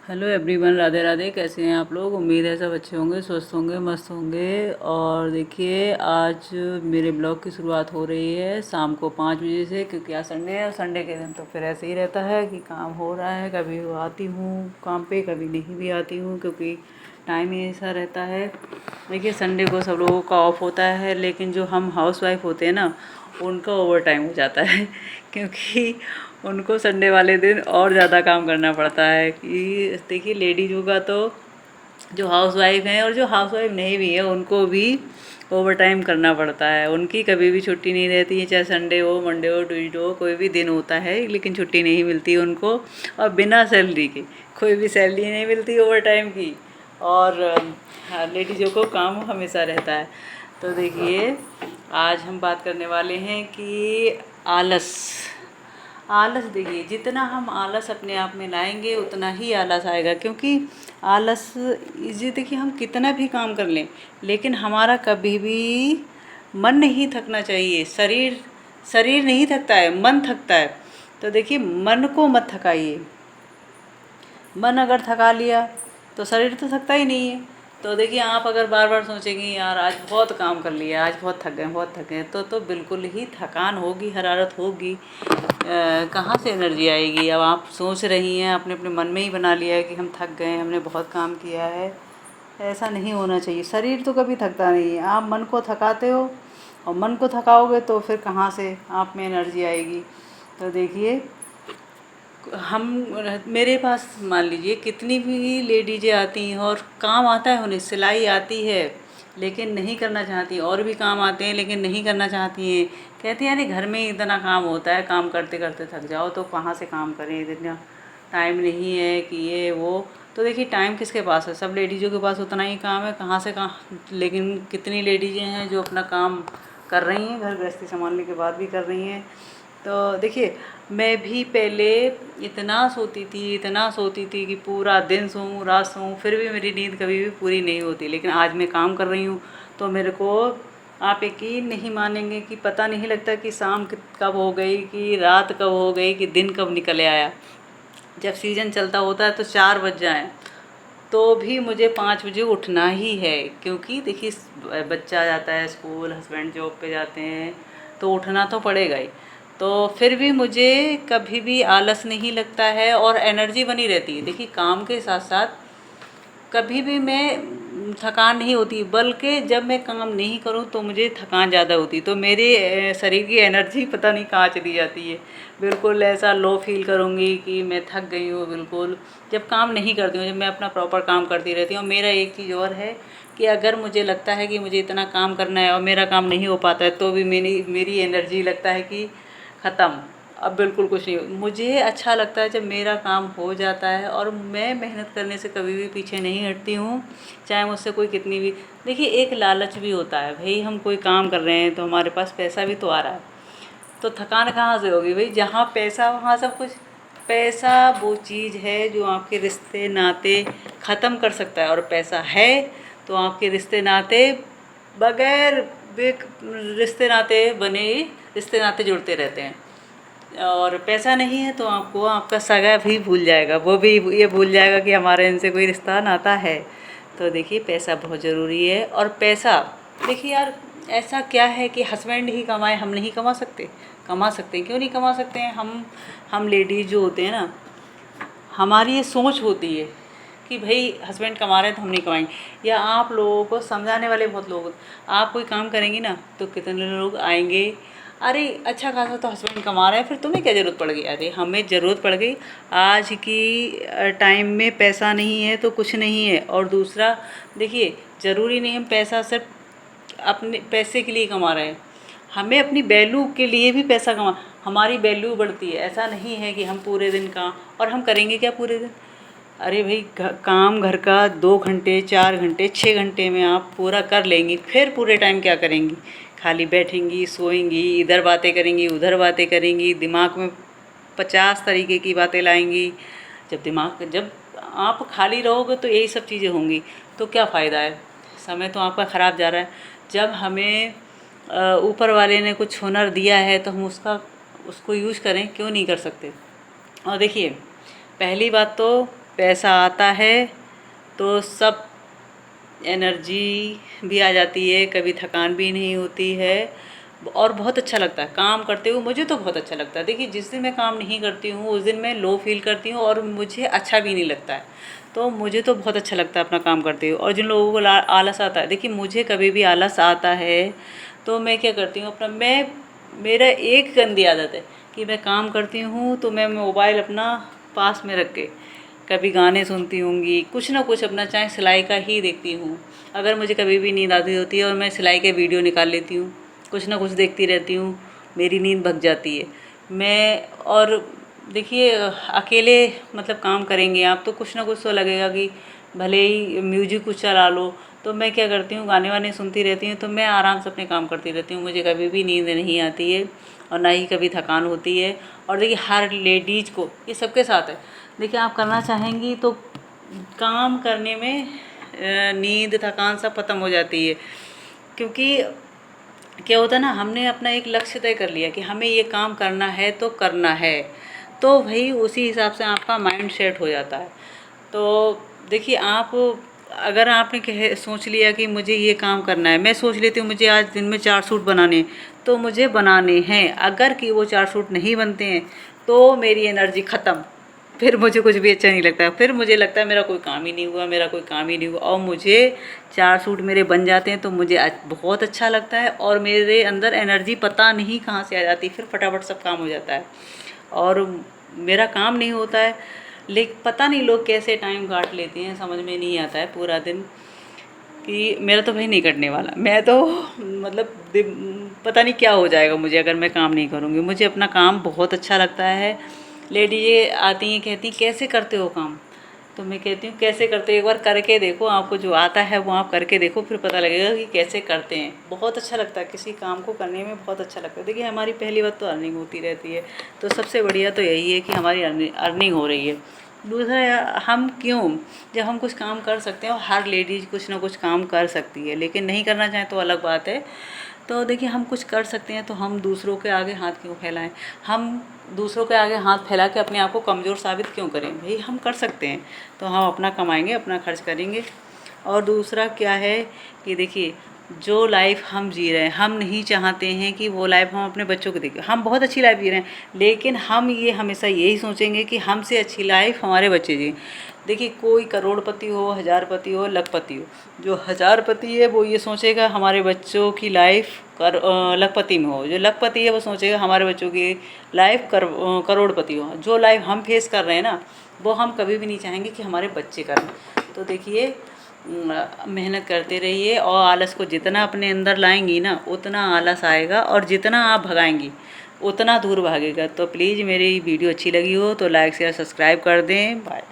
Hello everyone, Radhe Radhe. कैसे हैं आप लोग? उम्मीद है सब अच्छे होंगे, स्वस्थ होंगे, मस्त होंगे। और देखिए, आज मेरे ब्लॉग की शुरुआत हो रही है शाम को 5 बजे से, क्योंकि आज संडे है और संडे के दिन तो फिर ऐसे ही रहता है कि काम हो रहा है। कभी आती हूँ काम पे, कभी नहीं भी आती हूँ, क्योंकि टाइम ही ऐसा रहता है। देखिए, संडे को सब लोगों का ऑफ होता है, लेकिन जो हम हाउस वाइफ होते हैं ना, उनका ओवर टाइम हो जाता है क्योंकि उनको संडे वाले दिन और ज़्यादा काम करना पड़ता है। कि देखिए, लेडीज़ों का तो, जो हाउस वाइफ हैं और जो हाउस वाइफ नहीं भी है, उनको भी ओवर टाइम करना पड़ता है। उनकी कभी भी छुट्टी नहीं रहती है, चाहे संडे हो, मंडे हो, ट्यूसडे हो, कोई भी दिन होता है, लेकिन छुट्टी नहीं मिलती उनको। और बिना सैलरी के कोई भी सैलरी नहीं मिलती ओवर टाइम की। और हाँ, लेडीज़ों को काम हमेशा रहता है। तो देखिए, आज हम बात करने वाले हैं कि आलस। आलस, देखिए, जितना हम आलस अपने आप में लाएंगे उतना ही आलस आएगा। क्योंकि आलस, ये देखिए, हम कितना भी काम कर लें, लेकिन हमारा कभी भी मन नहीं थकना चाहिए। शरीर शरीर नहीं थकता है, मन थकता है। तो देखिए, मन को मत थकाइए। मन अगर थका लिया तो शरीर तो थकता ही नहीं है। तो देखिए, आप अगर बार बार सोचेंगी यार आज बहुत काम कर लिया, आज बहुत थक गए, बहुत थक गए, तो बिल्कुल ही थकान होगी, हरारत होगी। कहाँ से एनर्जी आएगी? अब आप सोच रही हैं, आपने अपने मन में ही बना लिया है कि हम थक गए, हमने बहुत काम किया है। ऐसा नहीं होना चाहिए। शरीर तो कभी थकता नहीं है। आप मन को थकाते हो, और मन को थकाओगे तो फिर कहाँ से आप में एनर्जी आएगी? तो देखिए, हम मेरे पास मान लीजिए कितनी भी लेडीजें आती हैं और काम आता है उन्हें, सिलाई आती है लेकिन नहीं करना चाहती, और भी काम आते हैं लेकिन नहीं करना चाहती हैं। कहती हैं, अरे घर में इतना काम होता है, काम करते करते थक जाओ, तो कहाँ से काम करें, इतना टाइम नहीं है कि ये वो। तो देखिए, टाइम किसके पास है? सब लेडीज़ों के पास उतना ही काम है, कहाँ से कहाँ। लेकिन कितनी लेडीजें हैं जो अपना काम कर रही हैं, घर गृहस्थी संभालने के बाद भी कर रही हैं। तो देखिए, मैं भी पहले इतना सोती थी कि पूरा दिन सोऊं, रात सोऊं, फिर भी मेरी नींद कभी भी पूरी नहीं होती। लेकिन आज मैं काम कर रही हूँ तो मेरे को, आप यकीन नहीं मानेंगे कि पता नहीं लगता कि शाम कब हो गई, कि रात कब हो गई, कि दिन कब निकल आया। जब सीज़न चलता होता है तो 4 बज जाएं, तो भी मुझे 5 बजे उठना ही है। क्योंकि देखिए, बच्चा जाता है स्कूल, हस्बैंड जॉब पे जाते हैं, तो उठना तो पड़ेगा ही। तो फिर भी मुझे कभी भी आलस नहीं लगता है और एनर्जी बनी रहती है। देखिए, काम के साथ साथ कभी भी मैं थकान नहीं होती, बल्कि जब मैं काम नहीं करूं तो मुझे थकान ज़्यादा होती। तो मेरे शरीर की एनर्जी पता नहीं कहाँ चली जाती है। बिल्कुल ऐसा लो फील करूँगी कि मैं थक गई हूँ बिल्कुल, जब काम नहीं करती हूँ, जब मैं अपना प्रॉपर काम करती रहती हूँ। मेरा एक चीज़ और है कि अगर मुझे लगता है कि मुझे इतना काम करना है और मेरा काम नहीं हो पाता है, तो भी मेरी मेरी एनर्जी लगता है कि ख़त्म, अब बिल्कुल कुछ नहीं। मुझे अच्छा लगता है जब मेरा काम हो जाता है, और मैं मेहनत करने से कभी भी पीछे नहीं हटती हूँ, चाहे मुझसे कोई कितनी भी। देखिए, एक लालच भी होता है भाई, हम कोई काम कर रहे हैं तो हमारे पास पैसा भी तो आ रहा है, तो थकान कहाँ से होगी भाई? जहाँ पैसा वहाँ सब कुछ। पैसा वो चीज़ है जो आपके रिश्ते नाते ख़त्म कर सकता है, और पैसा है तो आपके रिश्ते नाते बगैर रिश्ते नाते बने ही रिश्ते नाते जुड़ते रहते हैं। और पैसा नहीं है तो आपको आपका सगा भी भूल जाएगा, वो भी ये भूल जाएगा कि हमारे इनसे कोई रिश्ता नाता है। तो देखिए, पैसा बहुत ज़रूरी है। और पैसा, देखिए यार, ऐसा क्या है कि हस्बैंड ही कमाए, हम नहीं कमा सकते? कमा सकते हैं, क्यों नहीं कमा सकते हैं? हम लेडीज़ जो होते हैं ना, हमारी ये सोच होती है कि भाई हस्बैंड कमा रहे हैं तो हम नहीं कमाएंगे। या आप लोगों को समझाने वाले बहुत लोग होते हैं। आप कोई काम करेंगी ना तो कितने लोग आएंगे, अरे अच्छा खासा तो हस्बैंड कमा रहे हैं, फिर तुम्हें क्या ज़रूरत पड़ गई? अरे हमें ज़रूरत पड़ गई। आज की टाइम में पैसा नहीं है तो कुछ नहीं है। और दूसरा, देखिए, ज़रूरी नहीं हम पैसा सिर्फ अपने पैसे के लिए कमा रहे हैं, हमें अपनी वैल्यू के लिए भी पैसा कमा, हमारी वैल्यू बढ़ती है। ऐसा नहीं है कि हम पूरे दिन काम, और हम करेंगे क्या पूरे दिन? अरे भाई, काम घर का 2 घंटे, 4 घंटे, 6 घंटे में आप पूरा कर लेंगी, फिर पूरे टाइम क्या करेंगी? खाली बैठेंगी, सोएंगी, इधर बातें करेंगी, उधर बातें करेंगी, दिमाग में 50 तरीके की बातें लाएंगी। जब आप खाली रहोगे तो यही सब चीज़ें होंगी, तो क्या फ़ायदा है? समय तो आपका ख़राब जा रहा है। जब हमें ऊपर वाले ने कुछ हुनर दिया है तो हम उसको यूज़ करें, क्यों नहीं कर सकते? और देखिए, पहली बात तो पैसा आता है तो सब एनर्जी भी आ जाती है, कभी थकान भी नहीं होती है और बहुत अच्छा लगता है काम करते हुए। मुझे तो बहुत अच्छा लगता है। देखिए जिस दिन मैं काम नहीं करती हूँ उस दिन मैं लो फील करती हूँ और मुझे अच्छा भी नहीं लगता है। तो मुझे तो बहुत अच्छा लगता है अपना काम करते हुए। और जिन लोगों को आलस आता है, देखिए मुझे कभी भी आलस आता है तो मैं क्या करती हूँ अपना, मेरा एक गंदी आदत है कि मैं काम करती हूँ तो मैं मोबाइल अपना पास में रख के कभी गाने सुनती होंगी, कुछ ना कुछ अपना चाहे सिलाई का ही देखती हूँ। अगर मुझे कभी भी नींद आती होती है और मैं सिलाई के वीडियो निकाल लेती हूँ, कुछ ना कुछ देखती रहती हूँ, मेरी नींद भग जाती है। मैं और देखिए अकेले मतलब काम करेंगे आप तो कुछ ना कुछ तो लगेगा कि भले ही म्यूजिक कुछ चला लो, तो मैं क्या करती हूँ गाने वाने सुनती रहती हूँ, तो मैं आराम से अपने काम करती रहती हूँ। मुझे कभी भी नींद नहीं आती है और ना ही कभी थकान होती है। और देखिए हर लेडीज़ को ये सबके साथ है, देखिए आप करना चाहेंगी तो काम करने में नींद थकान सब खत्म हो जाती है। क्योंकि क्या होता है ना, हमने अपना एक लक्ष्य तय कर लिया कि हमें ये काम करना है तो करना है, तो भाई उसी हिसाब से आपका माइंड सेट हो जाता है। तो देखिए आप अगर आपने सोच लिया कि मुझे ये काम करना है, मैं सोच लेती हूँ मुझे आज दिन में 4 सूट बनाने हैं तो मुझे बनाने हैं। अगर कि वो 4 सूट नहीं बनते हैं तो मेरी एनर्जी ख़त्म, फिर मुझे कुछ भी अच्छा नहीं लगता। फिर मुझे लगता है मेरा कोई काम ही नहीं हुआ, मेरा कोई काम ही नहीं हुआ। और मुझे 4 सूट मेरे बन जाते हैं तो मुझे बहुत अच्छा लगता है और मेरे अंदर एनर्जी पता नहीं कहाँ से आ जाती, फिर फटाफट सब काम हो जाता है और मेरा काम नहीं होता है। लेकिन पता नहीं लोग कैसे टाइम काट लेते हैं, समझ में नहीं आता है पूरा दिन कि मेरा तो भाई नहीं कटने वाला। मैं तो मतलब पता नहीं क्या हो जाएगा मुझे अगर मैं काम नहीं करूँगी। मुझे अपना काम बहुत अच्छा लगता है। लेडीज़ें आती हैं कहती कैसे करते हो काम, तो मैं कहती हूँ कैसे करते हो, एक बार करके देखो, आपको जो आता है वो आप करके देखो, फिर पता लगेगा कि कैसे करते हैं। बहुत अच्छा लगता है, किसी काम को करने में बहुत अच्छा लगता है। देखिए हमारी पहली बात तो अर्निंग होती रहती है, तो सबसे बढ़िया तो यही है कि हमारी अर्निंग हो रही है। दूसरा, हम क्यों, जब हम कुछ काम कर सकते हैं और हर लेडीज़ कुछ ना कुछ काम कर सकती है, लेकिन नहीं करना चाहें तो अलग बात है। तो देखिए हम कुछ कर सकते हैं तो हम दूसरों के आगे हाथ क्यों फैलाएं, हम दूसरों के आगे हाथ फैला के अपने आप को कमज़ोर साबित क्यों करें। भाई हम कर सकते हैं तो हम अपना कमाएंगे, अपना खर्च करेंगे। और दूसरा क्या है कि देखिए जो लाइफ हम जी रहे हैं, हम नहीं चाहते हैं कि वो लाइफ हम अपने बच्चों को देखें। हम बहुत अच्छी लाइफ जी रहे हैं लेकिन हम ये हमेशा यही सोचेंगे कि हमसे अच्छी लाइफ हमारे बच्चे जिए। देखिए कोई करोड़पति हो, हज़ारपति हो, लखपति हो, जो हज़ारपति है वो ये सोचेगा हमारे बच्चों की लाइफ लखपति में हो, जो लखपति है वो सोचेगा हमारे बच्चों की लाइफ करोड़पति हो। जो लाइफ हम फेस कर रहे हैं ना, वो हम कभी भी नहीं चाहेंगे कि हमारे बच्चे करें। तो देखिए मेहनत करते रहिए और आलस को जितना अपने अंदर लाएंगी ना उतना आलस आएगा, और जितना आप भगाएंगी उतना दूर भागेगा। तो प्लीज़ मेरी वीडियो अच्छी लगी हो तो लाइक शेयर सब्सक्राइब कर दें। बाय।